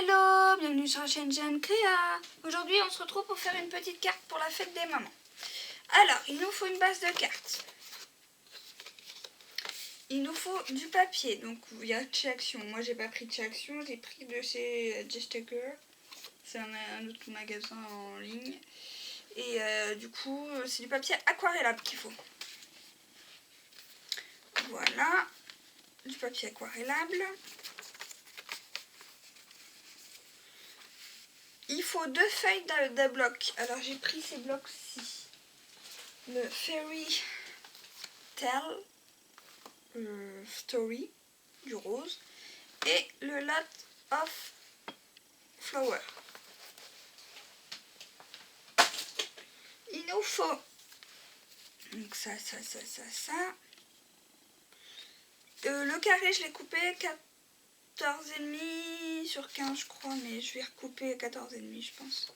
Hello, bienvenue sur la chaîne Jeanne Créa. Aujourd'hui on se retrouve pour faire une petite carte pour la fête des mamans. Alors, il nous faut une base de cartes. Il nous faut du papier, donc il y a de chez Action. Moi j'ai pas pris de chez Action, j'ai pris de chez Gestaker. C'est un autre magasin en ligne. Et du coup c'est du papier aquarellable qu'il faut. Voilà, du papier aquarellable. Il faut 2 feuilles de blocs. Alors j'ai pris ces blocs-ci. Le Fairy Tale Story du rose et le Lot of Flower. Il nous faut donc ça. Le carré je l'ai coupé 14,5 sur 15 je crois, mais je vais recouper 14,5 je pense.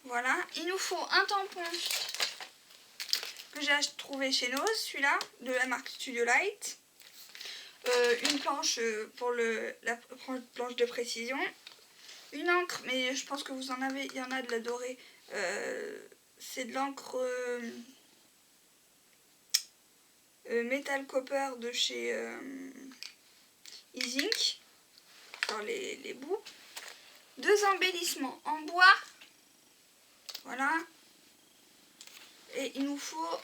Voilà, il nous faut un tampon que j'ai trouvé chez Nose, celui-là, de la marque Studio Light. Une planche pour la planche de précision. Une encre, mais je pense que vous en avez, il y en a de la dorée. C'est de l'encre Metal Copper de chez Easink. Dans les bouts. 2 embellissements en bois. Voilà. Et il nous faut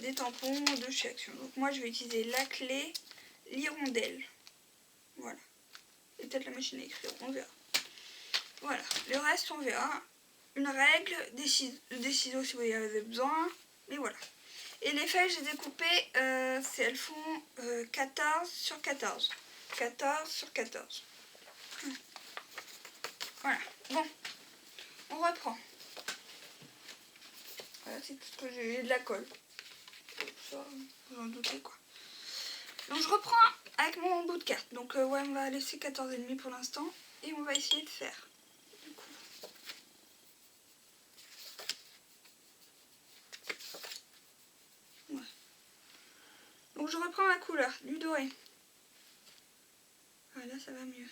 des tampons de chez Action. Donc moi je vais utiliser la clé, l'hirondelle. Voilà. Et peut-être la machine à écrire, on verra. Voilà. Le reste on verra. Une règle, des ciseaux si vous en avez besoin. Mais voilà. Et les feuilles j'ai découpé, elles font 14 sur 14. 14 sur 14. Voilà. Bon. On reprend. Voilà, c'est tout ce que j'ai, de la colle. Ça, vous en doutez quoi. Donc je reprends avec mon bout de carte. Donc ouais, on va laisser 14,5 pour l'instant. Et on va essayer de faire. Du coup. Ouais. Donc je reprends ma couleur, du doré. Ah là ça va mieux.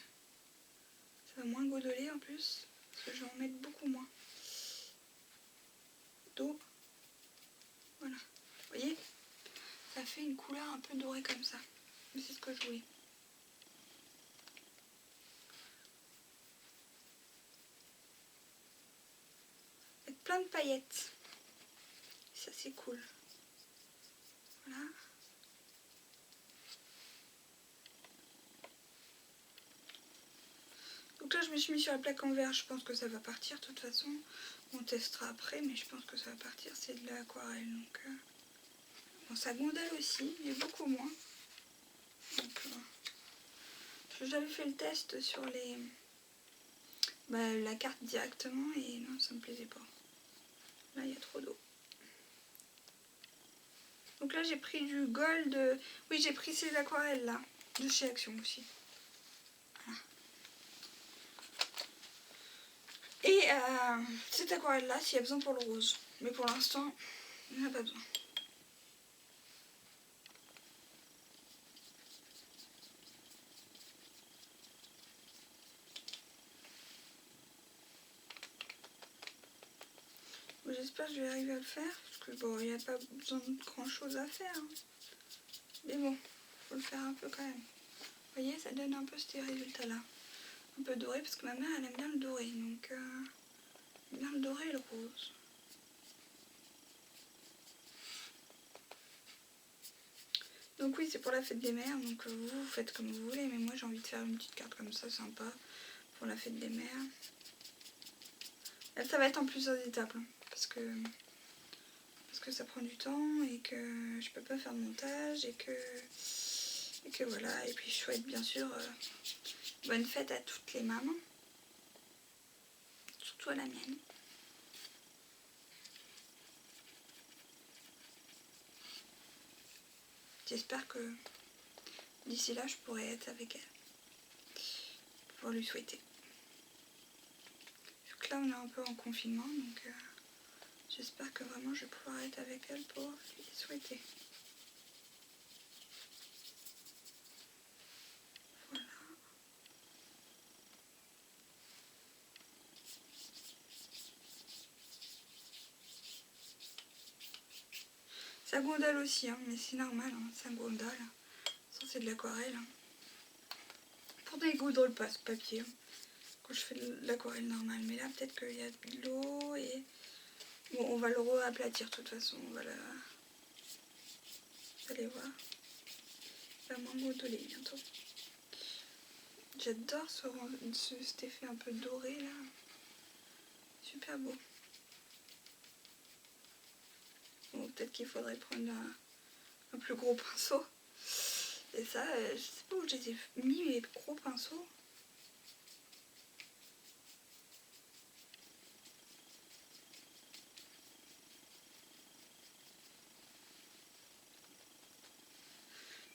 Ça va moins godoler en plus. Parce que je vais en mettre beaucoup moins. D'eau. Voilà. Vous voyez, ça fait une couleur un peu dorée comme ça. Mais c'est ce que je voulais. Avec plein de paillettes. Ça c'est cool. Voilà. Donc là je me suis mis sur la plaque en verre. Je pense que ça va partir de toute façon. On testera après, mais je pense que ça va partir. C'est de l'aquarelle. Donc bon, ça gondole aussi, mais beaucoup moins. Donc j'avais fait le test sur la carte directement et non, ça me plaisait pas. Là, il y a trop d'eau. Donc là, j'ai pris du gold. Oui, j'ai pris ces aquarelles là, de chez Action aussi. Voilà. Et cette aquarelle là, s'il y a besoin pour le rose. Mais pour l'instant, il n'y en a pas besoin. J'espère que je vais arriver à le faire, parce que bon, il n'y a pas besoin de grand chose à faire. Hein. Mais bon, faut le faire un peu quand même. Vous voyez, ça donne un peu ces résultats-là. Un peu doré, parce que ma mère, elle aime bien le doré. Donc, elle aime bien le doré et le rose. Donc oui, c'est pour la fête des mères. Donc vous faites comme vous voulez. Mais moi, j'ai envie de faire une petite carte comme ça, sympa, pour la fête des mères. Là, ça va être en plusieurs étapes. Hein, parce que ça prend du temps et que je peux pas faire de montage et que voilà. Et puis je souhaite bien sûr bonne fête à toutes les mamans, surtout à la mienne. J'espère que d'ici là je pourrai être avec elle pour lui souhaiter. Vu que là on est un peu en confinement, donc j'espère que vraiment je vais pouvoir être avec elle pour lui souhaiter. Ça gondole aussi, hein, mais c'est normal, hein, ça gondole. Ça c'est de l'aquarelle. Hein. Pourtant il gondole pas ce papier. Hein, quand je fais de l'aquarelle normale. Mais là peut-être qu'il y a de l'eau et... Bon, on va le re-aplatir de toute façon. On va la... Vous allez voir. Il va moins gondoler bientôt. J'adore cet effet un peu doré là. Super beau. Bon, peut-être qu'il faudrait prendre un plus gros pinceau. Et ça, je sais pas où je les ai mis mes gros pinceaux.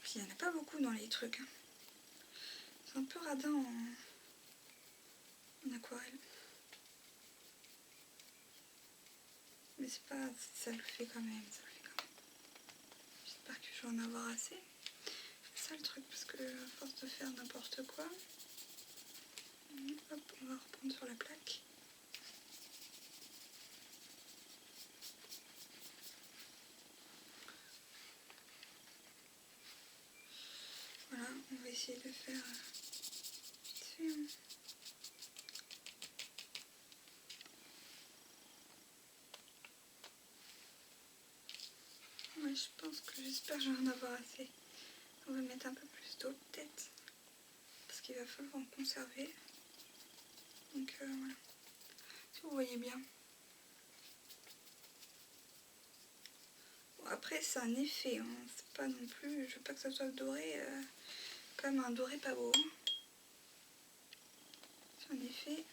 Puis il n'y en a pas beaucoup dans les trucs. Hein. C'est un peu radin en aquarelle. Mais c'est pas... ça le fait quand même. Ça le fait quand même. J'espère que je vais en avoir assez. C'est ça le truc, parce que à force de faire n'importe quoi... Hop, on va reprendre sur la plaque. Voilà, on va essayer de faire vite fait. Hein. Ouais, je pense que j'espère que je vais en avoir assez. On va mettre un peu plus d'eau peut-être. Parce qu'il va falloir en conserver. Donc voilà. Si vous voyez bien. Bon, après c'est un effet. Hein. C'est pas non plus. Je veux pas que ça soit doré comme un doré pas beau. C'est un effet.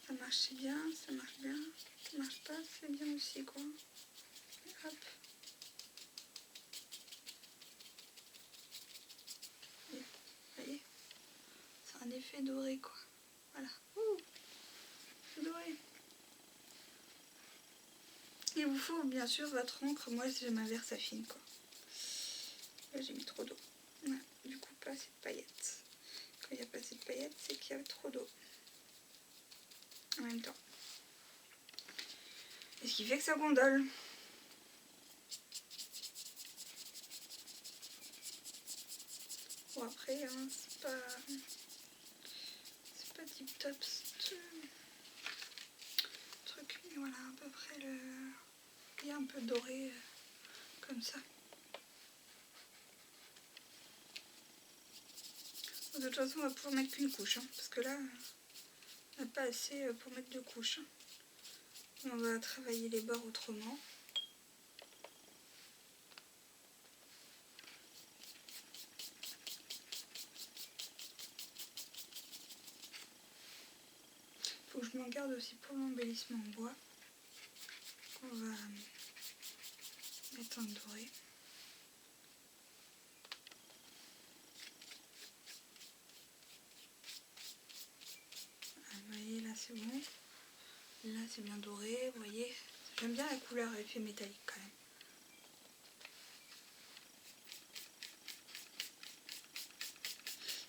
Ça marche c'est bien. Ça marche bien. Ça marche pas c'est bien aussi quoi. Et hop. Vous voyez. C'est un effet doré quoi. Voilà. C'est doré. Il vous faut bien sûr votre encre. Moi j'ai ma Versafine quoi. Là j'ai mis trop d'eau. Ouais, du coup pas assez de paillettes. Quand il n'y a pas assez de paillettes, c'est qu'il y a trop d'eau. En même temps. Et ce qui fait que ça gondole. Bon après, hein, c'est pas tip top ce truc. Mais voilà, à peu près le... Il y a un peu doré comme ça. De toute façon, on va pouvoir mettre qu'une couche. Hein, parce que là, on n'a pas assez pour mettre deux couches. On va travailler les bords autrement. Faut que je m'en garde aussi pour l'embellissement en bois. On va mettre en doré. Vous voyez, là c'est bon. Là c'est bien doré, vous voyez. J'aime bien la couleur effet métallique quand même.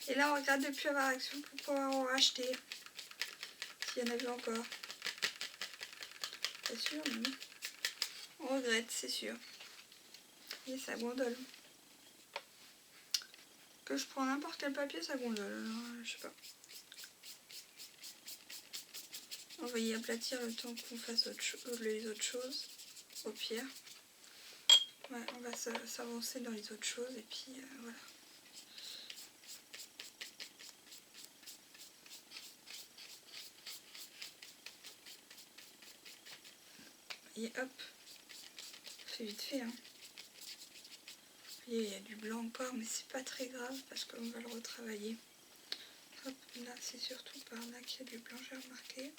Et là on regarde de plus avoir action pour pouvoir en racheter. S'il y en avait encore. Pas sûr, mais non. On regrette, c'est sûr. Et ça gondole. Que je prends n'importe quel papier, ça gondole. Alors, je sais pas. On va y aplatir le temps qu'on fasse les autres choses. Au pire. Ouais, on va s'avancer dans les autres choses et puis voilà. Et hop. C'est vite fait, hein. Vous voyez, il y a du blanc encore, mais c'est pas très grave parce qu'on va le retravailler. Hop, là, c'est surtout par là qu'il y a du blanc, j'ai remarqué.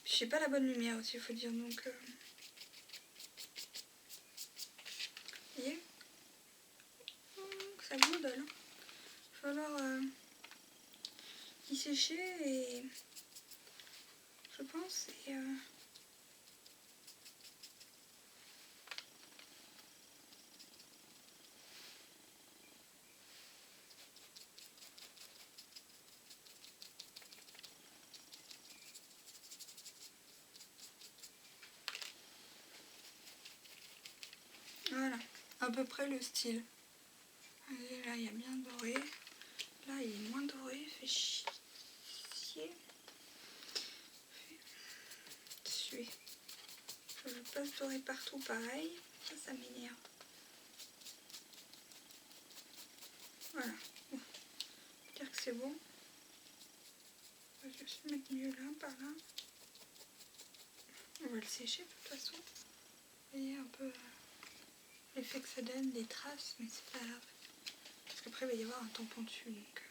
Je sais pas la bonne lumière aussi, il faut dire, donc... Vous voyez, ça gondole. Il va falloir y sécher et... Je pense, et... à peu près le style. Allez, là, il y a bien doré. Là, il est moins doré, fait chier. Suer. Je veux pas se dorer partout pareil. Ça m'énerve. Voilà. Bon. Dire que c'est bon. On va juste mettre mieux là, par là. On va le sécher de toute façon. Vous voyez un peu l'effet que ça donne, des traces, mais c'est pas grave. Parce qu'après il va y avoir un tampon dessus. Donc,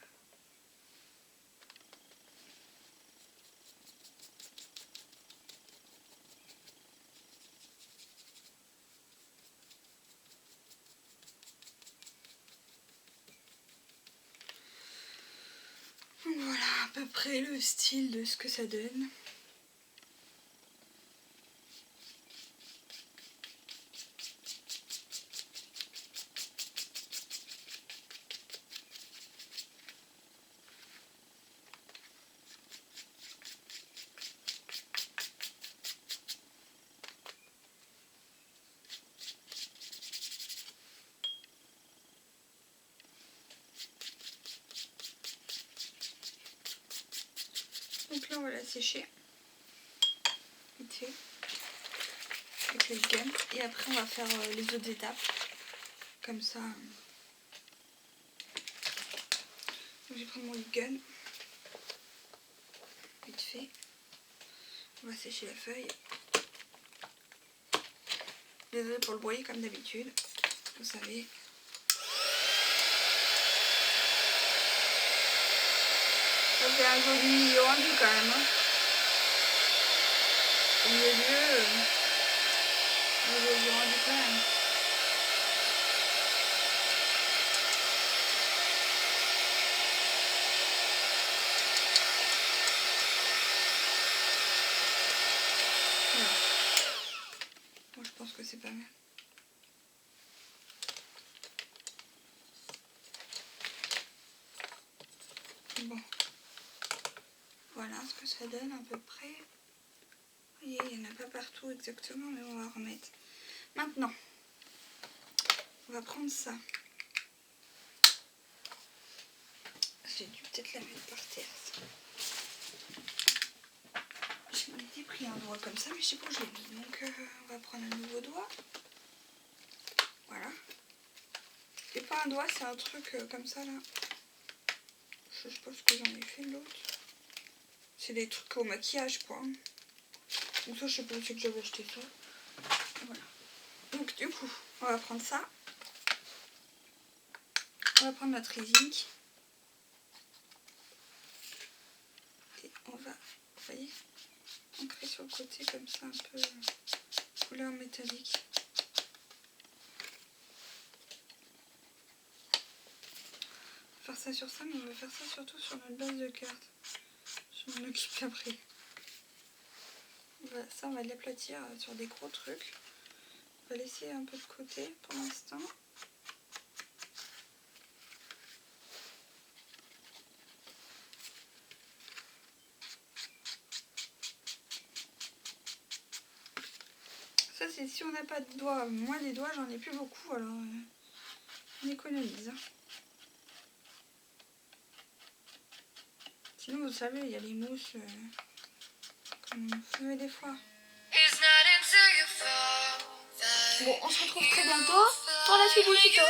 donc voilà à peu près le style de ce que ça donne. Donc là on va la sécher vite fait avec le gun et après on va faire les autres étapes comme ça. Donc je vais prendre mon gun vite fait. On va sécher la feuille. Désolée pour le bruit comme d'habitude, vous savez. Ça fait un joli rendu quand même. Hein. Au milieu, un joli rendu quand même. Voilà. Moi je pense que c'est pas mal. Bon. Voilà ce que ça donne à peu près. Vous voyez, il n'y en a pas partout exactement, mais on va remettre. Maintenant, on va prendre ça. J'ai dû peut-être la mettre par terre. Je m'étais pris un doigt comme ça, mais je sais pas où je l'ai mis. Donc on va prendre un nouveau doigt. Voilà. C'est pas un doigt, c'est un truc comme ça là. Je sais pas ce que j'en ai fait de l'autre. C'est des trucs au maquillage quoi. Donc ça je sais pas où c'est que j'avais acheté ça. Voilà. Donc du coup, on va prendre ça. On va prendre notre zinc. Et on va, vous voyez, ancrer sur le côté comme ça, un peu couleur métallique. On va faire ça sur ça, mais on va faire ça surtout sur notre base de carte. Je m'en occupe après. Voilà, ça on va l'aplatir sur des gros trucs. On va laisser un peu de côté pour l'instant. Ça c'est si on n'a pas de doigts. Moi les doigts j'en ai plus beaucoup, alors on économise. Hein. Sinon vous savez il y a les mousses comme on fait des fois. Bon, on se retrouve très bientôt pour la suite du tuto.